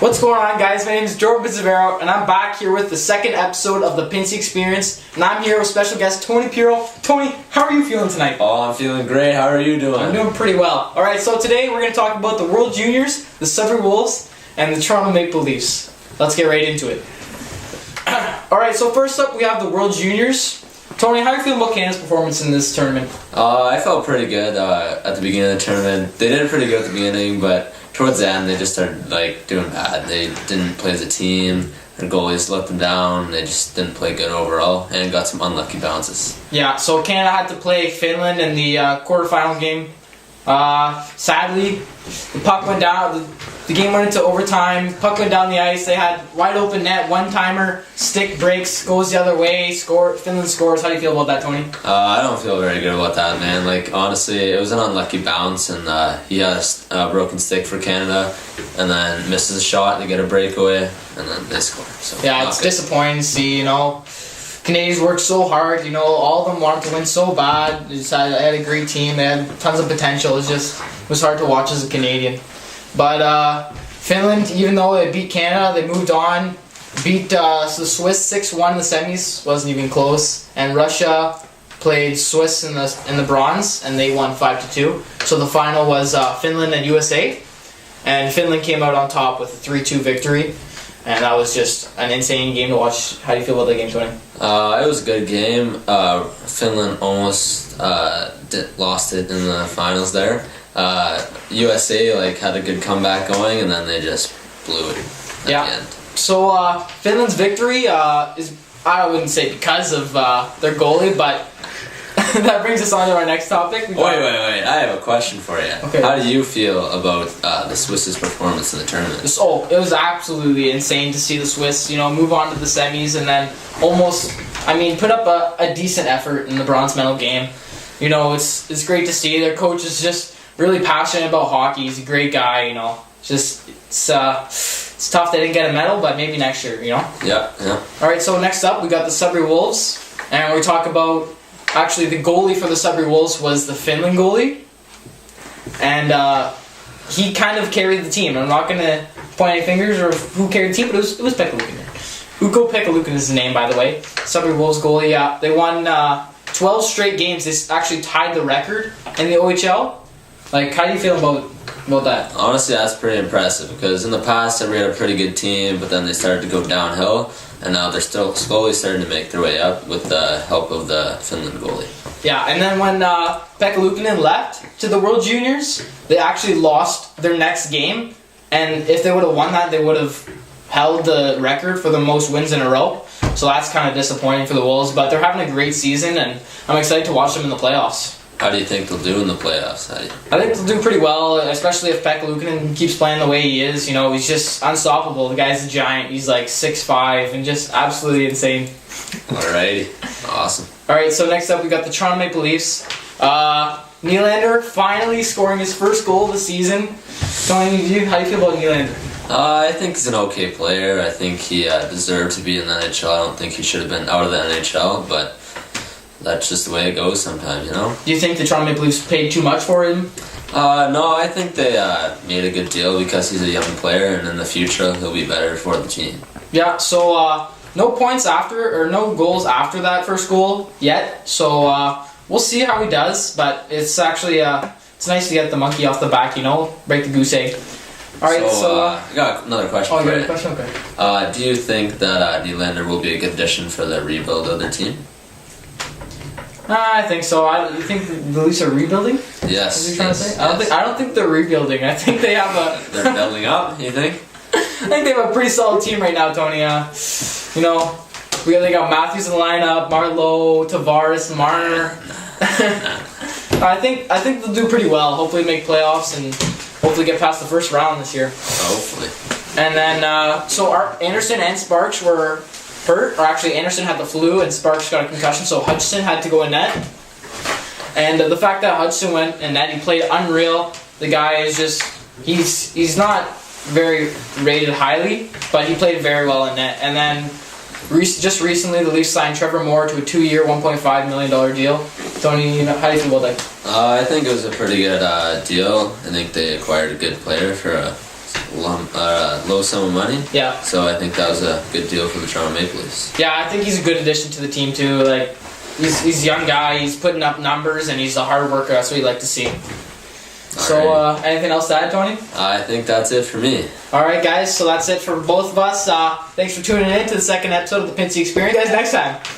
What's going on, guys? My name is Jordan Pizzavero, and I'm back here with the second episode of the Pinci Experience, and I'm here with special guest Tony Piro. Tony, how are you feeling tonight? Oh, I'm feeling great. How are you doing? I'm doing pretty well. Alright, so today we're going to talk about the World Juniors, the Sudbury Wolves, and the Toronto Maple Leafs. Let's get right into it. Alright, so first up we have the World Juniors. Tony, how are you feeling about Canada's performance in this tournament? I felt pretty good at the beginning of the tournament. They did pretty good at the beginning, but towards the end they just started doing bad. They didn't play as a team. Their goalies let them down. They just didn't play good overall and got some unlucky bounces. Yeah, so Canada had to play Finland in the quarterfinal game. Sadly, the puck went down. The game went into overtime. Puck went down the ice. They had wide open net, one-timer, stick breaks, goes the other way. Finland scores. How do you feel about that, Tony? I don't feel very good about that, man. Honestly, it was an unlucky bounce, and he had a broken stick for Canada, and then misses a shot to get a breakaway, and then they score. So yeah, it's disappointing to see. Canadians worked so hard. All of them wanted to win so bad. They had a great team. They had tons of potential. It was hard to watch as a Canadian. But Finland, even though they beat Canada, they moved on. Beat the Swiss 6-1 in the semis. Wasn't even close. And Russia played Swiss in the bronze, and they won 5-2. So the final was Finland and USA, and Finland came out on top with a 3-2 victory. And that was just an insane game to watch. How do you feel about that game, Tony? It was a good game. Finland almost lost it in the finals there. USA had a good comeback going, and then they just blew it at the end. So Finland's victory is, I wouldn't say because of their goalie, but that brings us on to our next topic. Wait. I have a question for you. Okay. How do you feel about the Swiss's performance in the tournament? It was absolutely insane to see the Swiss, move on to the semis and then put up a decent effort in the bronze medal game. It's great to see. Their coach is just really passionate about hockey. He's a great guy, It's tough they didn't get a medal, but maybe next year, Yeah. Alright, so next up we got the Sudbury Wolves, and we talk about, actually the goalie for the Sudbury Wolves was the Finland goalie, and he kind of carried the team. I'm not going to point any fingers or who carried the team, but it was Pekka Luukkonen. Ukko Pekka Luukkonen is his name, by the way. Sudbury Wolves goalie, they won 12 straight games. They actually tied the record in the OHL. How do you feel about that? Honestly, that's pretty impressive, because in the past they had a pretty good team, but then they started to go downhill, and now they're still slowly starting to make their way up with the help of the Finland goalie. Yeah, and then when Pekka Luukkonen left to the World Juniors, they actually lost their next game, and if they would have won that, they would have held the record for the most wins in a row. So that's kind of disappointing for the Wolves, but they're having a great season, and I'm excited to watch them in the playoffs. How do you think they'll do in the playoffs? I think they'll do pretty well, especially if Pekka Luukkonen keeps playing the way he is. He's just unstoppable. The guy's a giant. He's 6'5", and just absolutely insane. Alrighty. Awesome. Alright, so next up we got the Toronto Maple Leafs. Nylander finally scoring his first goal of the season. Tony, how do you feel about Nylander? I think he's an okay player. I think he deserved to be in the NHL. I don't think he should have been out of the NHL, but that's just the way it goes sometimes, Do you think the Toronto Maple Leafs paid too much for him? No, I think they made a good deal because he's a young player, and in the future he'll be better for the team. Yeah, so no goals after that first goal yet. So we'll see how he does, but it's actually it's nice to get the monkey off the back, break the goose egg. All right, I got another question for you. Oh, question? Okay. Do you think that Nylander will be a good addition for the rebuild of their team? I think so. You think the Leafs are rebuilding? Yes. What are you trying to say? I don't think they're rebuilding. I think they have a. They're building up. You think? I think they have a pretty solid team right now, Tony. They got Matthews in the lineup, Marleau, Tavares, Marner. I think they'll do pretty well. Hopefully, make playoffs and hopefully get past the first round this year. Hopefully. And then Anderson and Sparks were hurt, or actually Anderson had the flu and Sparks got a concussion, so Hutchinson had to go in net. And the fact that Hutchinson went in net, he played unreal. The guy is just, he's not very rated highly, but he played very well in net. And then just recently the Leafs signed Trevor Moore to a 2-year, $1.5 million deal. Tony, how do you feel about that? I think it was a pretty good deal. I think they acquired a good player for low sum of money. Yeah. So I think that was a good deal for the Toronto Maple Leafs. Yeah, I think he's a good addition to the team too. Like, he's a young guy. He's putting up numbers, and he's a hard worker. That's what you like to see. So, anything else to add, Tony? I think that's it for me. All right, guys. So that's it for both of us. Thanks for tuning in to the second episode of the Pinci Experience. See you guys next time.